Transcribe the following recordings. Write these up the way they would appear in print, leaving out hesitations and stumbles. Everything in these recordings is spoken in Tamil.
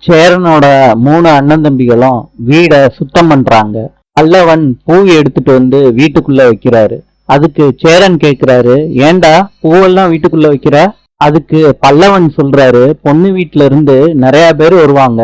சேரனோட 3 அண்ணன் தம்பிகளும் வீட சுத்தம் பண்றாங்க. பல்லவன் பூவை எடுத்துட்டு வந்து வீட்டுக்குள்ள வைக்கிறாரு. அதுக்கு சேரன் கேக்குறாரு, ஏண்டா பூவெல்லாம் வீட்டுக்குள்ள வைக்கிற? அதுக்கு பல்லவன் சொல்றாரு, பொண்ணு வீட்டுல இருந்து நிறைய பேர் வருவாங்க,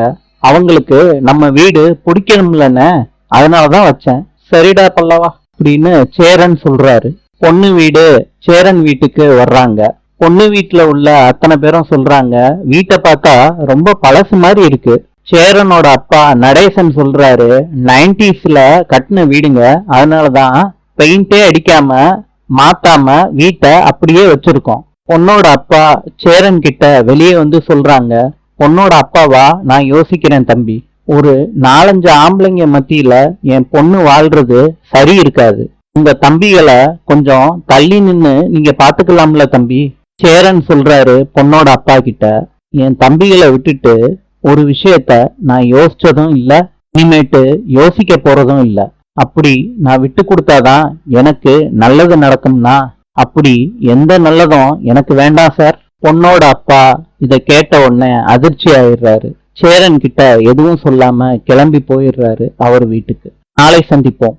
அவங்களுக்கு நம்ம வீடு பிடிக்கணும்லன்னு, அதனாலதான் வச்சேன். சரிடா பல்லவா அப்படின்னு சேரன் சொல்றாரு. பொண்ணு வீடு சேரன் வீட்டுக்கு வர்றாங்க. பொண்ணு வீட்டுல உள்ள அத்தனை பேரும் சொல்றாங்க, வீட்டை பார்த்தா ரொம்ப பழசு மாதிரி இருக்கு. சேரனோட அப்பா நடேசன் சொல்றாரு, 90ஸ்ல கட்டின வீடுங்க, அதனாலதான் பெயிண்டே அடிக்காம மாத்தாம வீட்டை அப்படியே வச்சிருக்கோம். பொண்ணோட அப்பா சேரன் கிட்ட வெளியே வந்து சொல்றாங்க, பொண்ணோட அப்பாவா நான் யோசிக்கிறேன் தம்பி, ஒரு 4-5 ஆம்பளைங்க மத்தியில என் பொண்ணு வாழ்றது சரி இருக்காது. உங்க தம்பிகளை கொஞ்சம் தள்ளி நின்னு நீங்க பாத்துக்கலாம்ல தம்பி. சேரன் சொல்றாரு பொண்ணோட அப்பா கிட்ட, என் தம்பிகளை விட்டுட்டு ஒரு விஷயத்த நான் யோசிச்சதும் இல்ல, இனிமேட்டு யோசிக்க போறதும் இல்ல. அப்படி நான் விட்டு கொடுத்தாதான் எனக்கு நல்லது நடக்கும்னா, அப்படி எந்த நல்லதும் எனக்கு வேண்டாம் சார். பொண்ணோட அப்பா இத கேட்ட உடனே அதிர்ச்சி ஆயிடுறாரு. சேரன் கிட்ட எதுவும் சொல்லாம கிளம்பி போயிடுறாரு அவர் வீட்டுக்கு. நாளை சந்திப்போம்.